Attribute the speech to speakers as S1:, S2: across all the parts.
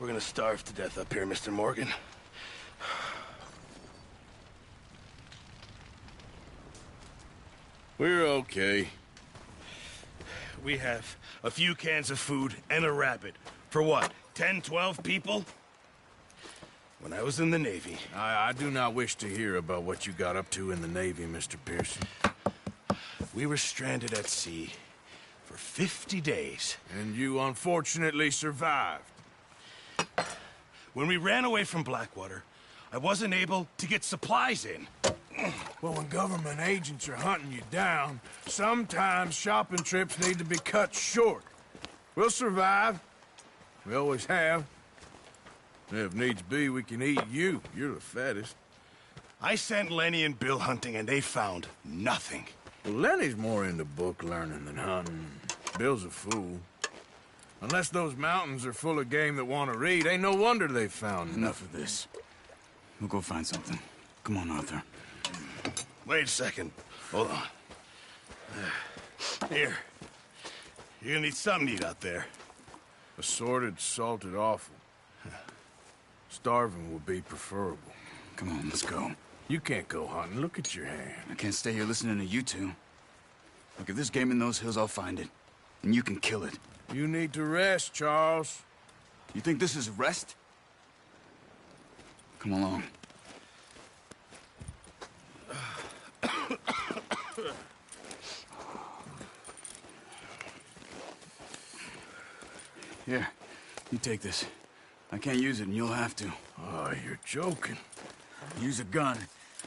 S1: We're gonna starve to death up here, Mr. Morgan.
S2: We're okay.
S1: We have a few cans of food and a rabbit. For what, 10, 12 people? When I was in the Navy...
S2: I do not wish to hear about what you got up to in the Navy, Mr. Pearson.
S1: We were stranded at sea for 50 days.
S2: And you unfortunately survived.
S1: When we ran away from Blackwater, I wasn't able to get supplies in.
S2: Well, when government agents are hunting you down, sometimes shopping trips need to be cut short. We'll survive. We always have. If needs be, we can eat you. You're the fattest.
S1: I sent Lenny and Bill hunting, and they found nothing.
S2: Well, Lenny's more into book learning than hunting. Bill's a fool. Unless those mountains are full of game that want to read, ain't no wonder they found
S3: Enough of this. We'll go find something. Come on, Arthur.
S1: Wait a second. Hold on. Here. You're gonna need something to eat out there.
S2: Assorted, salted offal. Starving would be preferable.
S3: Come on, let's go.
S2: You can't go hunting. Look at your hand.
S3: I can't stay here listening to you two. Look, if there's game in those hills, I'll find it. And you can kill it.
S2: You need to rest, Charles.
S3: You think this is rest? Come along. Here, you take this. I can't use it, and you'll have to.
S2: Oh, you're joking.
S3: Use a gun,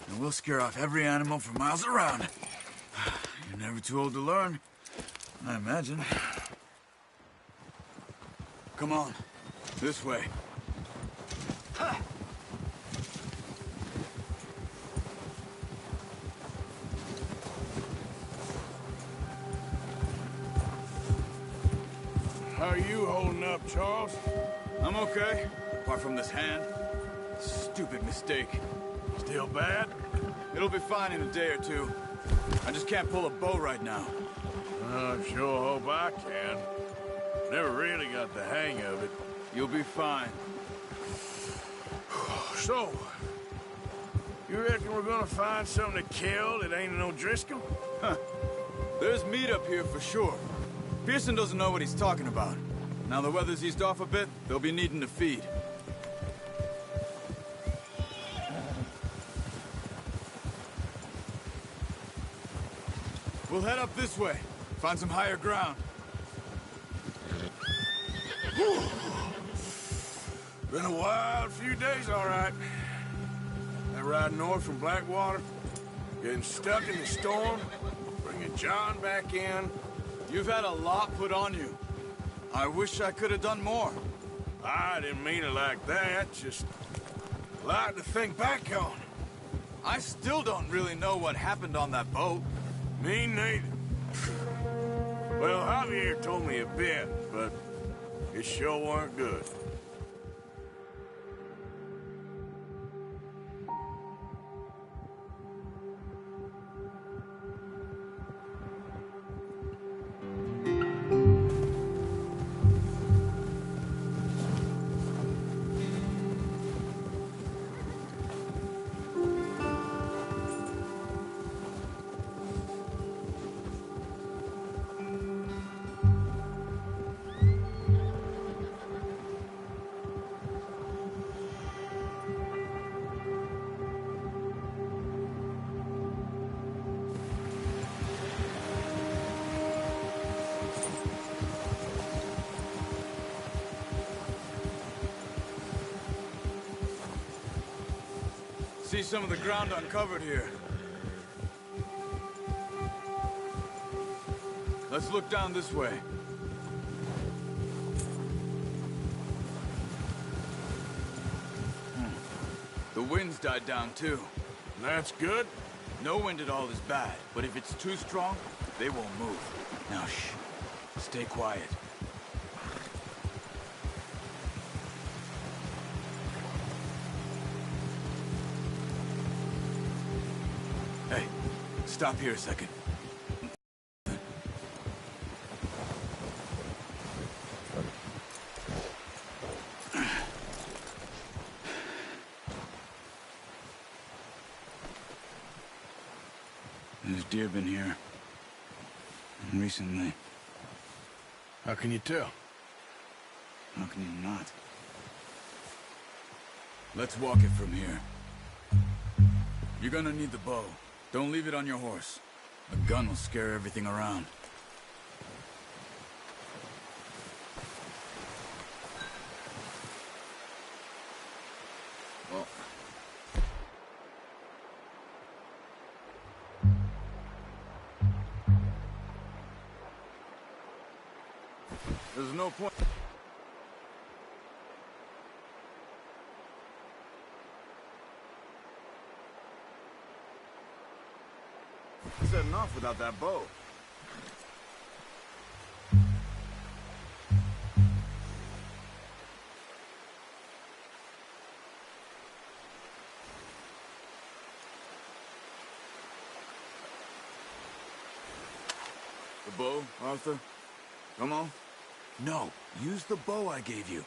S3: and we'll scare off every animal for miles around. Never too old to learn, I imagine. Come on, this way.
S2: How are you holding up, Charles?
S3: I'm okay, apart from this hand. Stupid mistake.
S2: Still bad?
S3: It'll be fine in a day or two. I just can't pull a bow right now.
S2: I sure hope I can. Never really got the hang of it.
S3: You'll be fine.
S2: So, you reckon we're gonna find something to kill that ain't no Driscoll?
S3: There's meat up here for sure. Pearson doesn't know what he's talking about. Now the weather's eased off a bit, they'll be needing to feed. We'll head up this way. Find some higher ground.
S2: Been a wild few days, all right. That ride north from Blackwater, getting stuck in the storm, bringing John back in.
S3: You've had a lot put on you. I wish I could have done more.
S2: I didn't mean it like that, just a lot to think back on.
S3: I still don't really know what happened on that boat.
S2: Me neither. Well, Javier told me a bit, but it sure weren't good.
S3: See some of the ground uncovered here. Let's look down this way. The wind's died down too.
S2: That's good.
S3: No wind at all is bad, but if it's too strong, they won't move. Now shh. Stay quiet. Hey, stop here a second. There's deer been here. Recently.
S2: How can you tell?
S3: How can you not? Let's walk it from here. You're gonna need the bow. Don't leave it on your horse. A gun will scare everything around. Well... There's no point... setting off without that bow. The bow, Arthur? Come on. No, use the bow I gave you.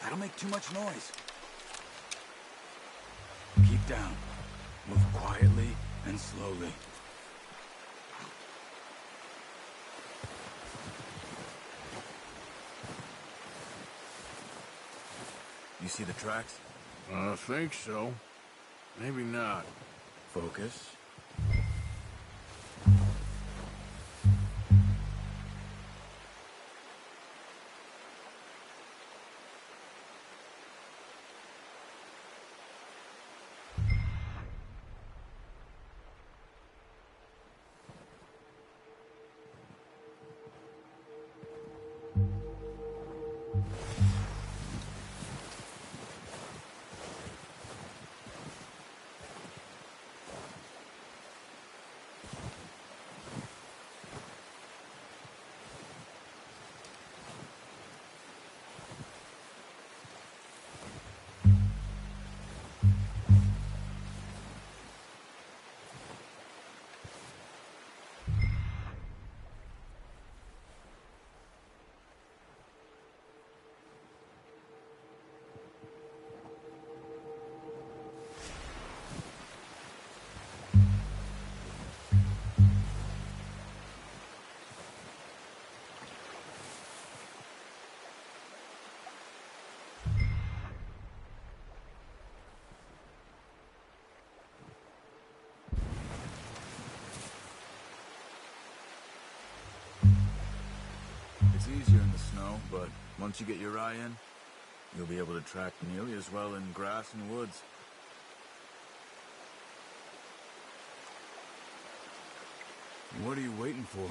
S3: That'll make too much noise. Keep down. Move quietly and slowly. You see the tracks?
S2: I think so. Maybe not.
S3: Focus. easier in the snow, but once you get your eye in, you'll be able to track nearly as well in grass and woods. What are you waiting for?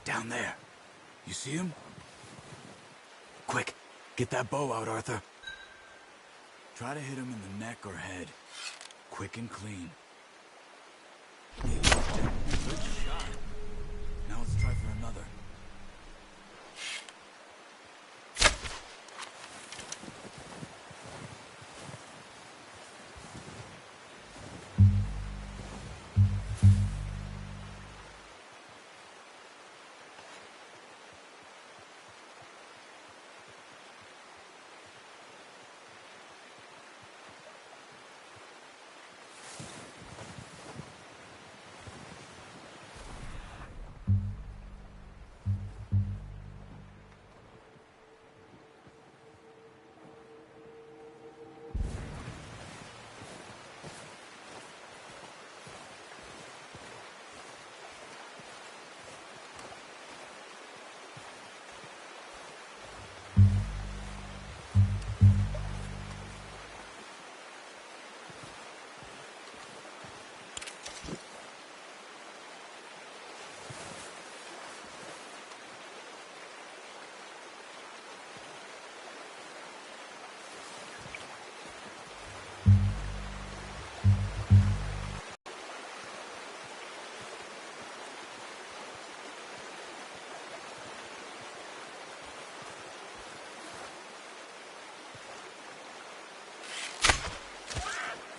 S3: Down there. You see him? Quick, get that bow out, Arthur. Try to hit him in the neck or head. Quick and clean. Good shot. Now let's try for another.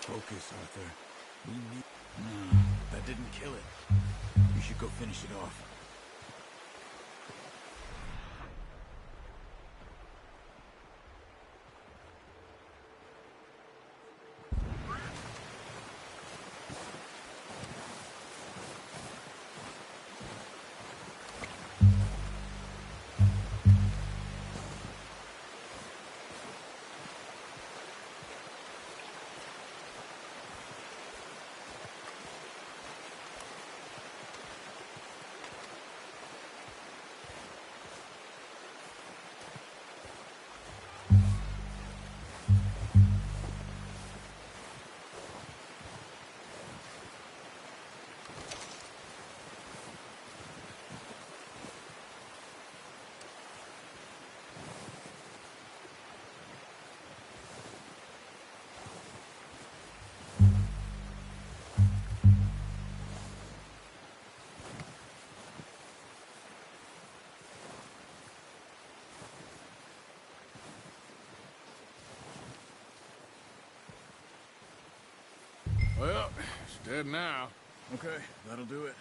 S3: Focus, Arthur. We need... No, that didn't kill it. You should go finish it off.
S2: Well, it's dead now.
S3: Okay, that'll do it.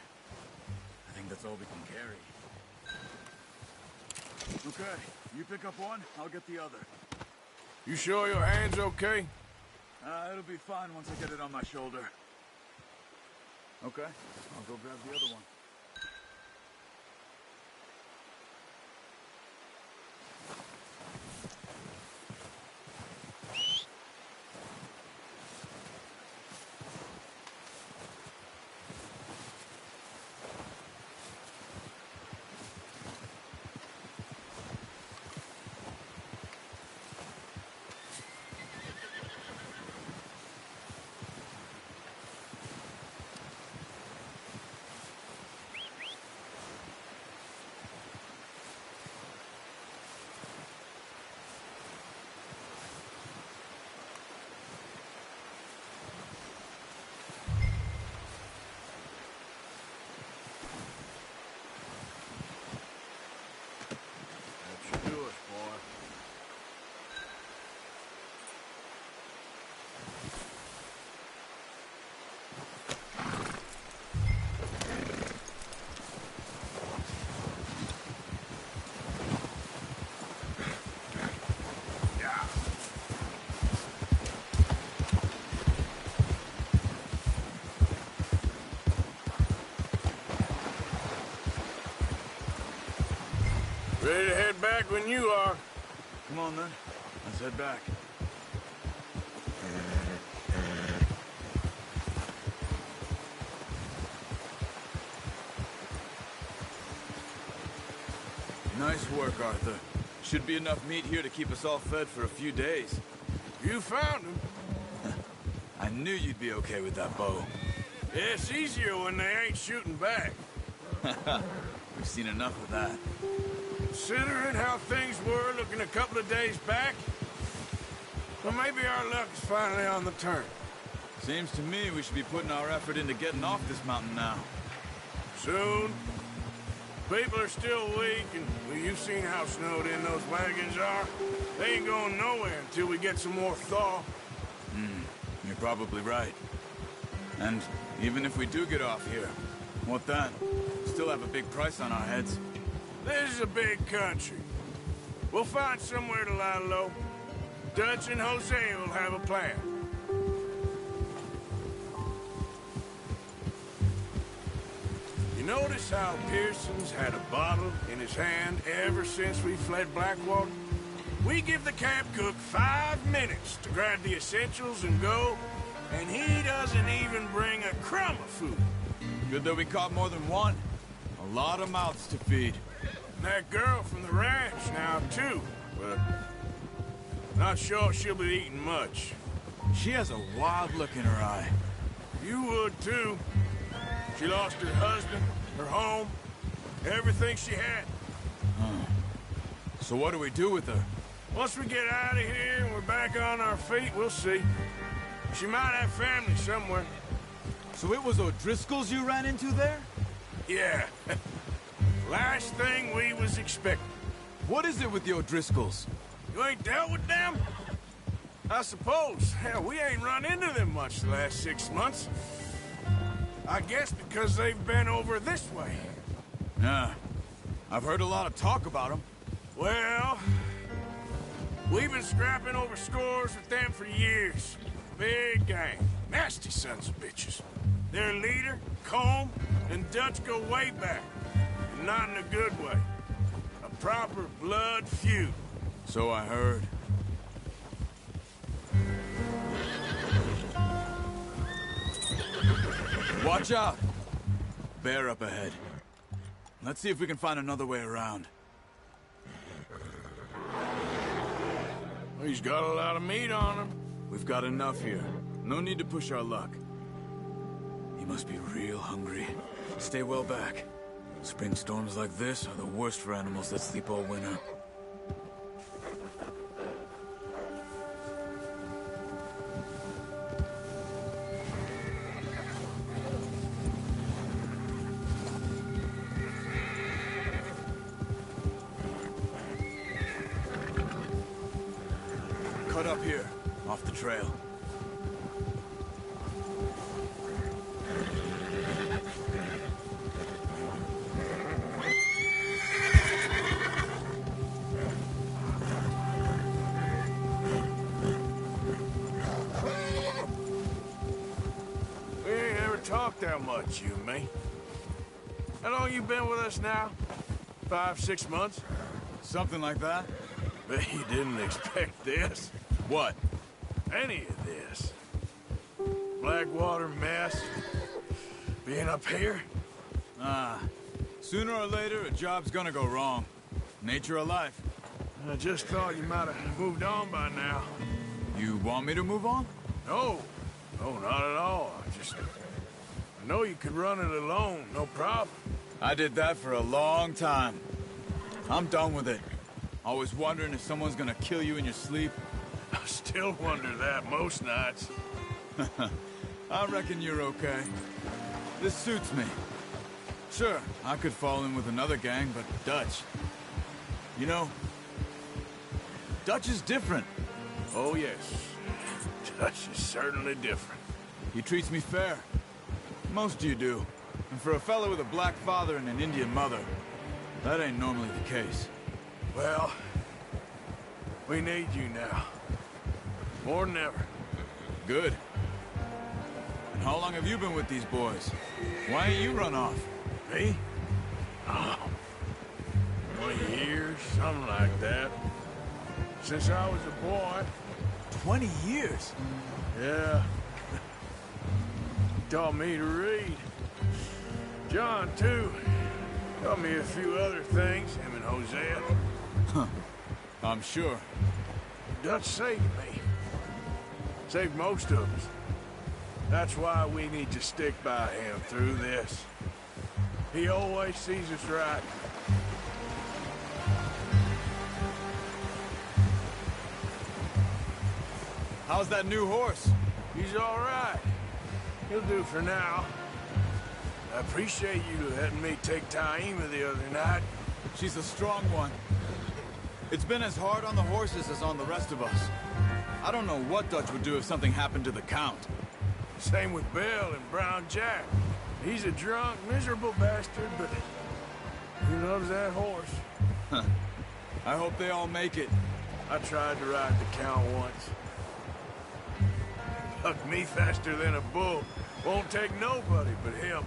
S3: I think that's all we can carry. Okay, you pick up one, I'll get the other.
S2: You sure your hand's okay?
S3: It'll be fine once I get it on my shoulder. Okay, I'll go grab the other one.
S2: Ready to head back when you are.
S3: Come on, then. Let's head back. Nice work, Arthur. Should be enough meat here to keep us all fed for a few days.
S2: You found him.
S3: I knew you'd be okay with that bow.
S2: Yeah, it's easier when they ain't shooting back.
S3: We've seen enough of that.
S2: Considering how things were looking a couple of days back, well, maybe our luck is finally on the turn.
S3: Seems to me we should be putting our effort into getting off this mountain now.
S2: Soon. People are still weak, and well, you've seen how snowed in those wagons are. They ain't going nowhere until we get some more thaw.
S3: You're probably right. And even if we do get off here, what then? Still have a big price on our heads.
S2: This is a big country. We'll find somewhere to lie low. Dutch and Hosea will have a plan. You notice how Pearson's had a bottle in his hand ever since we fled Blackwater? We give the camp cook 5 minutes to grab the essentials and go, and he doesn't even bring a crumb of food.
S3: Good that we caught more than one. A lot of mouths to feed.
S2: And that girl from the ranch now, too, but not sure she'll be eating much.
S3: She has a wild look in her eye.
S2: You would, too. She lost her husband, her home, everything she had.
S3: So what do we do with her?
S2: Once we get out of here and we're back on our feet, we'll see. She might have family somewhere.
S3: So it was O'Driscoll's you ran into there?
S2: Yeah. Last thing we was expecting.
S3: What is it with the O'Driscolls?
S2: You ain't dealt with them? I suppose. Hell, we ain't run into them much the last 6 months. I guess because they've been over this way.
S3: Yeah. I've heard a lot of talk about them.
S2: Well, we've been scrapping over scores with them for years. Big gang. Nasty sons of bitches. Their leader, Colm, and Dutch go way back. And not in a good way. A proper blood feud.
S3: So I heard. Watch out! Bear up ahead. Let's see if we can find another way around.
S2: Well, he's got a lot of meat on him.
S3: We've got enough here. No need to push our luck. He must be real hungry. Stay well back. Spring storms like this are the worst for animals that sleep all winter. Cut up here, off the trail.
S2: We ain't ever talked that much, you and me. How long you been with us now? 5, 6 months?
S3: Something like that?
S2: Bet you didn't expect this.
S3: What?
S2: Any of this. Blackwater mess. Being up here.
S3: Sooner or later, a job's gonna go wrong. Nature of life.
S2: I just thought you might have moved on by now.
S3: You want me to move on?
S2: No. No, not at all. I know you could run it alone, no problem.
S3: I did that for a long time. I'm done with it. Always wondering if someone's gonna kill you in your sleep.
S2: I still wonder that most nights.
S3: I reckon you're okay. This suits me. Sure, I could fall in with another gang, but Dutch... You know, Dutch is different.
S2: Oh, yes. Dutch is certainly different.
S3: He treats me fair. Most you do. And for a fella with a black father and an Indian mother, that ain't normally the case.
S2: Well, we need you now. More than ever.
S3: Good. And how long have you been with these boys? Why ain't you run off?
S2: Me? Oh. 20 years. Something like that. Since I was a boy.
S3: 20 years?
S2: Yeah. Taught me to read. John, too. Taught me a few other things, him and Hosea.
S3: Huh. I'm sure.
S2: Dutch saved me. Saved most of us. That's why we need to stick by him through this. He always sees us right.
S3: How's that new horse?
S2: He's all right. He'll do for now. I appreciate you letting me take Taima the other night.
S3: She's a strong one. It's been as hard on the horses as on the rest of us. I don't know what Dutch would do if something happened to the Count.
S2: Same with Bill and Brown Jack. He's a drunk, miserable bastard, but he loves that horse.
S3: Huh. I hope they all make it.
S2: I tried to ride the Count once. Bucked me faster than a bull. Won't take nobody but him.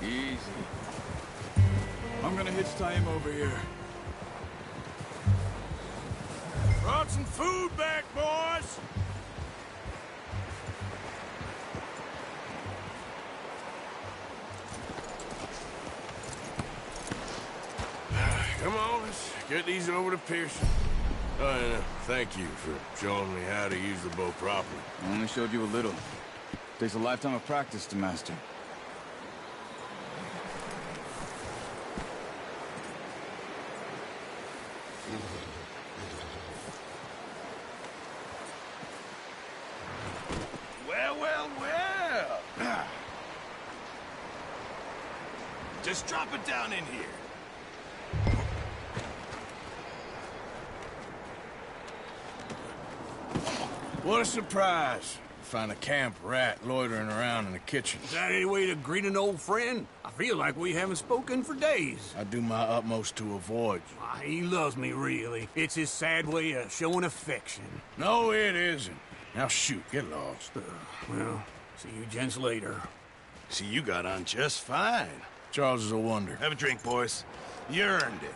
S3: Easy. I'm gonna hitch Taima over here.
S2: Brought some food back, boys! Come on, let's get these over to Pearson. Oh, and thank you for showing me how to use the bow properly.
S3: I only showed you a little. Takes a lifetime of practice to master.
S1: Well, well, well. Just drop it down in here.
S2: What a surprise. Find a camp rat loitering around in the kitchen.
S4: Is that any way to greet an old friend? I feel like we haven't spoken for days.
S2: I do my utmost to avoid you.
S4: He loves me, really. It's his sad way of showing affection.
S2: No, it isn't. Now shoot, get lost.
S4: Well, see you gents later.
S1: See, you got on just fine.
S2: Charles is a wonder.
S1: Have a drink, boys. You earned it.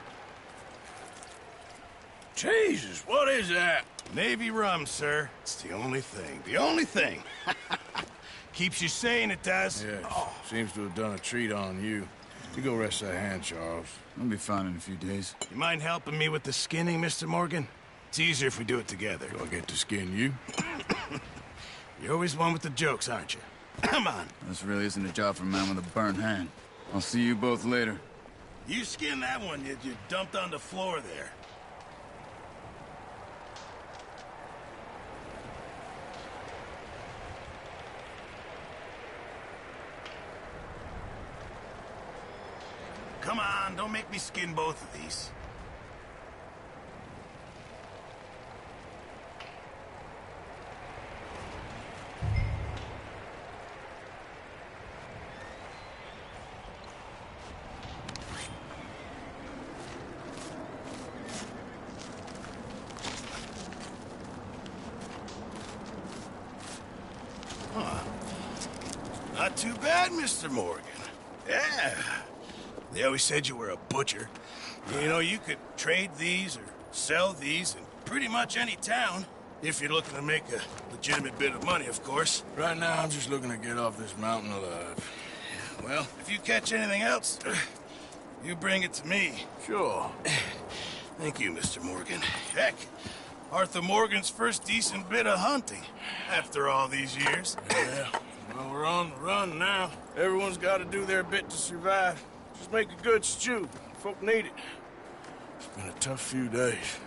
S2: Jesus, what is that?
S1: Navy rum, sir. It's the only thing. The only thing. Keeps you sane, it does.
S2: Yes, seems to have done a treat on you. You go rest that hand, Charles.
S3: I'll be fine in a few days.
S1: You mind helping me with the skinning, Mr. Morgan? It's easier if we do it together.
S2: Do I get to skin you?
S1: You're always one with the jokes, aren't you? Come on.
S3: This really isn't a job for a man with a burnt hand. I'll see you both later.
S1: You skinned that one you dumped on the floor there. Come on, don't make me skin both of these. Not too bad, Mr. Morgan. Yeah. They always said you were a butcher. You know, you could trade these or sell these in pretty much any town. If you're looking to make a legitimate bit of money, of course.
S2: Right now, I'm just looking to get off this mountain alive.
S1: Well, if you catch anything else, you bring it to me.
S2: Sure.
S1: Thank you, Mr. Morgan. Heck, Arthur Morgan's first decent bit of hunting after all these years.
S2: Yeah, well, we're on the run now. Everyone's got to do their bit to survive. Just make a good stew. Folk need it. It's been a tough few days.